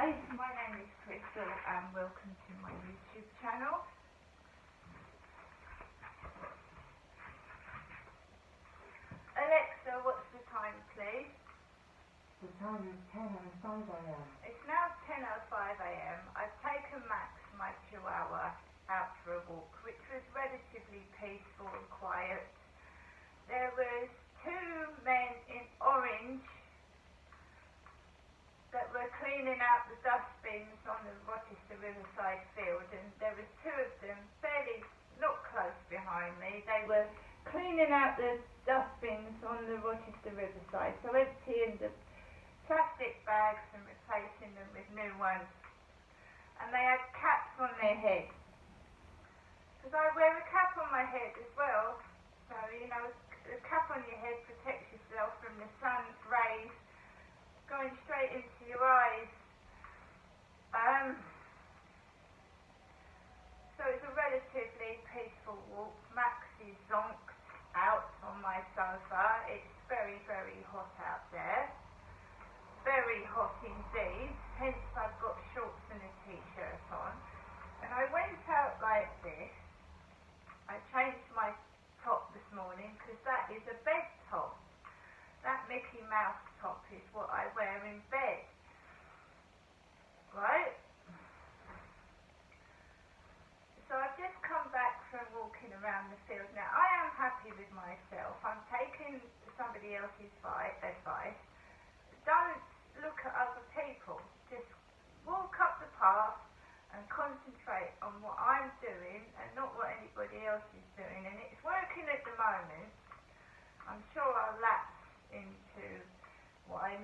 Hi, my name is Crystal and welcome to my YouTube channel. Alexa, what's the time please? The time is 10:05 a.m. It's now 10:05 a.m. I've taken Max, my chihuahua, out for a walk, which was relatively peaceful and quiet. There was two men in orange that were cleaning out the dustbins on the Rochester Riverside field, and there was two of them fairly not close behind me. They were cleaning out the dustbins on the Rochester Riverside, so emptying the plastic bags and replacing them with new ones. And they had caps on their heads, because I wear a cap on my head as well, so you know, the cap on your head protects yourself from the sun's rays going straight into your eyes. So it's a relatively peaceful walk. Max is zonked out on my sofa. It's very, very hot out there. Very hot indeed. Hence I've got shorts and a t-shirt on. And I went out like this. I changed my top this morning because that is a bed top. That Mickey Mouse top is what I wear in bed, right? So I've just come back from walking around the field. Now I am happy with myself. I'm taking somebody else's advice. Don't look at other people. Just walk up the path and concentrate on what I'm doing and not what anybody else is doing. And it's working at the moment. I'm sure I'll lapse into what I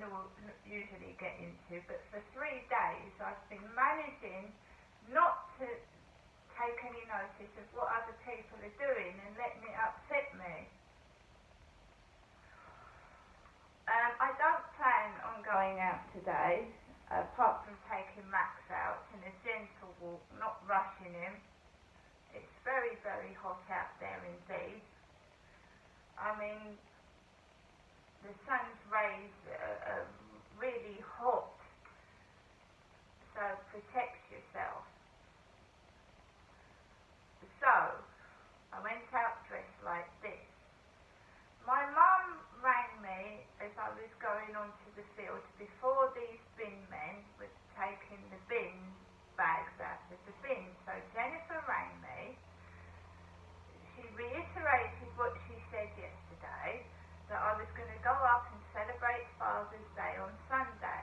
usually get into, but for 3 days I've been managing not to take any notice of what other people are doing and letting it upset me. I don't plan on going out today, apart from taking Max out in a gentle walk, not rushing him. It's very, very hot out there indeed. I mean, the sun's rays are really hot, so protect yourself. So, I went out dressed like this. My mum rang me as I was going onto the field before these bin men were taking the bin bags out of the bin. So Jennifer rang me. She reiterated what she said yesterday, that I was going to go up and celebrate Father's Day on Sunday.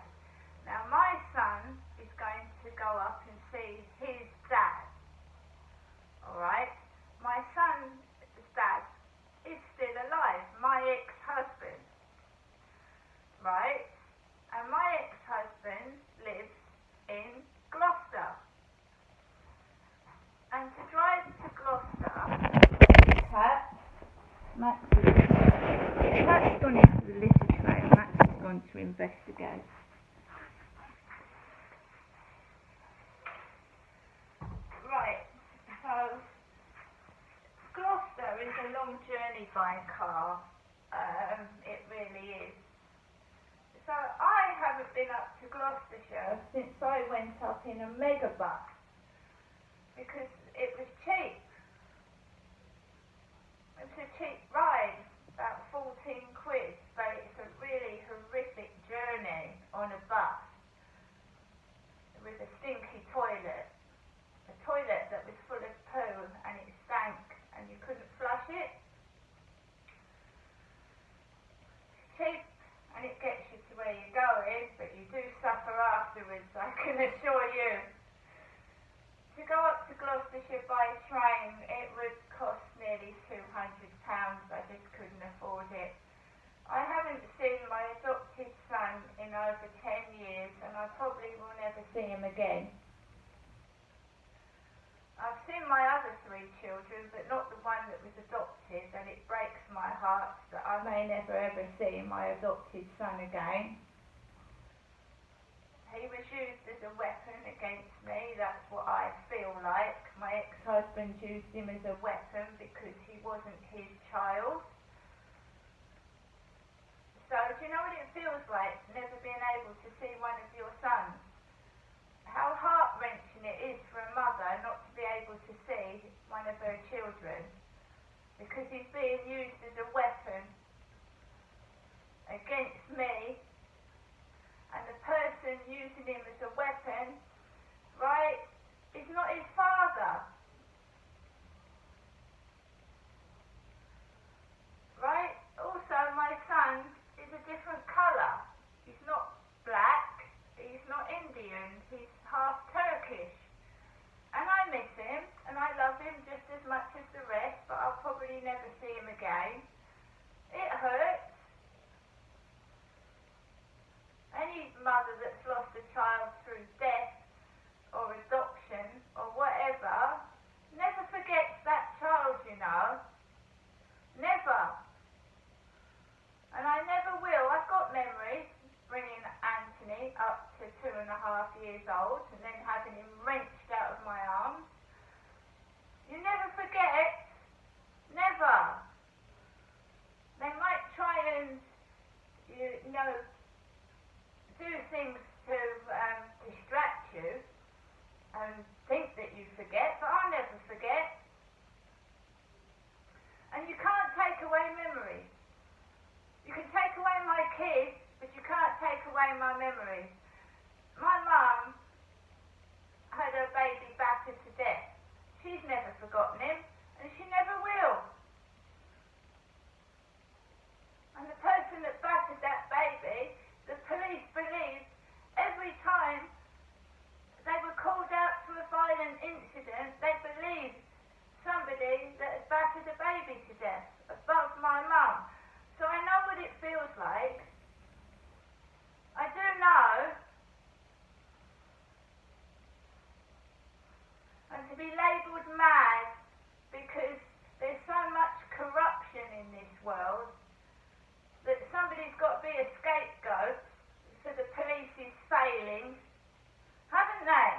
Now my son is going to go up and see his dad. Alright? My son's dad is still alive, my ex-husband. Right? And my ex-husband lives in Gloucester. And to drive to Gloucester, Max has gone into the litter tray and Max has gone to investigate. Right, so Gloucester is a long journey by car. It really is. So I haven't been up to Gloucestershire since I went up in a megabus because it was cheap. It was a cheap ride, about 14 quid, but it's a really horrific journey on a bus with a stinky toilet. A toilet that was full of poo and it stank and you couldn't flush it. It's cheap and it gets you to where you're going, but you do suffer afterwards, I can assure you. To go up to Gloucestershire by train, it would cost nearly £200. I just couldn't afford it. I haven't seen my adopted son in over 10 years, and I probably will never see him again. I've seen my other 3 children, but not the one that was adopted, and it breaks my heart that I may never ever see my adopted son again. He was used as a weapon against me, that's what I feel like. My ex-husband used him as a weapon because he wasn't his child. So, do you know what it feels like, never being able to see one of your sons? because he's being used as a weapon against me, and the person using him as a weapon, right, is not his father. Right? Also, my son is a different colour. He's not black, he's not Indian, he's half Turkish. And I miss him, and I love him just as much as the rest, but I'll probably never see him again. It hurts. Any mother that's lost a child through death or adoption or whatever never forgets that child, you know. Never. And I never will. I've got memories bringing Anthony up to 2.5 years old and then having him wrenched out of my arms. You never forget. Never. They might try and, you know, do things to distract you and think that you forget, but I never forget. And you can't take away memories. You can take away my kids, but you can't take away my memories. My mum had her baby battered to death. She's never forgotten him, and she never will. And the person that battered that baby, the police believed every time they were called out to a violent incident, they believed somebody that had battered a baby to death above my mum. So I know what it feels like. I do know. And to be labelled mad because there's so much corruption in this world that somebody's got to be a scapegoat for the police's failings, haven't they?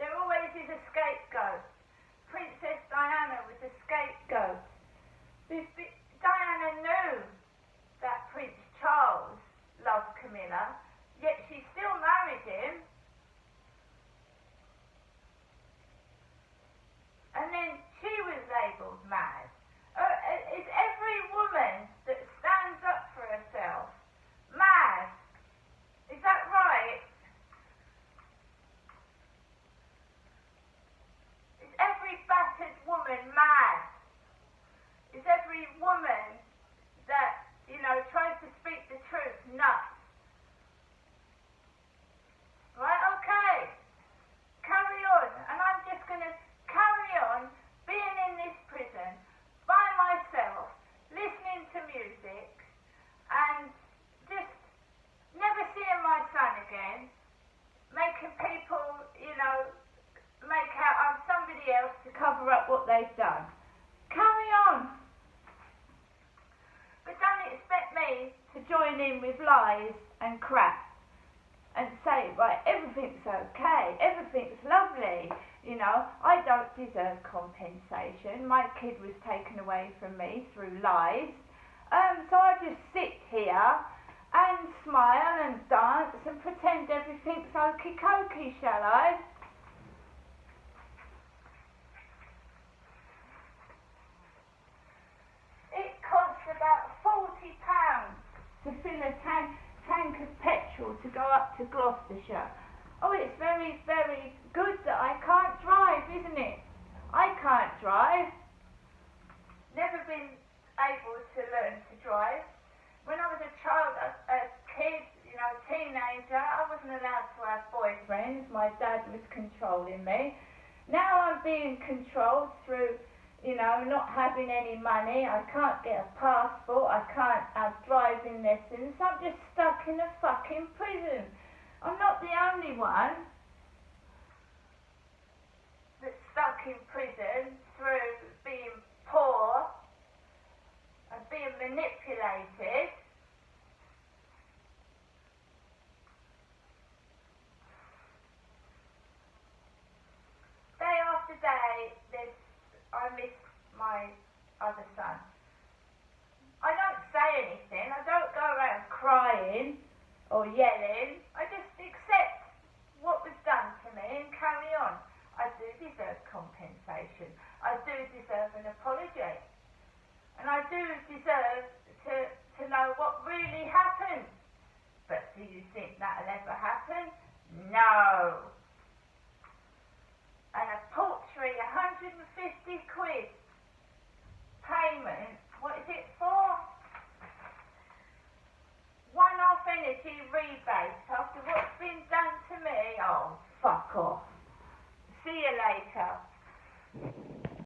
There always is a scapegoat. Princess Diana was a scapegoat. Diana knew that Prince Charles loved Camilla, yet she still married him. And then she was labelled mad. Is every woman that stands up for herself mad? Is that right? Is every battered woman mad? Is every woman that, you know, tries to speak the truth nuts? Right, okay. Carry on. And I'm just going to carry on being in this prison by myself, listening to music, and just never seeing my son again, making people, you know, make out I'm somebody else to cover up what they've done. Carry on. But don't expect me to join in with lies and crap and say, right, everything's okay, everything's lovely, you know, I don't deserve compensation, my kid was taken away from me through lies, so I just sit here and smile and dance and pretend everything's okie-cokie, shall I? It costs about £40 to fill a tank of petrol to go up to Gloucestershire. Oh, it's very, very good that I can't drive, isn't it? I can't drive. Never been able to learn to drive. When I was a child, a kid, you know, teenager, I wasn't allowed to have boyfriends. My dad was controlling me. Now I'm being controlled through, you know, not having any money. I can't get a passport. I can't have driving lessons. I'm just stuck in a fucking prison. I'm not the only one that's stuck in prison through being poor and being manipulated. Day after day, I miss my other son. I don't say anything. I don't go around crying or yelling. I just accept what was done to me and carry on. I I do deserve compensation. I do deserve an apology. And I do deserve to know what really happened. But do you think that'll ever happen?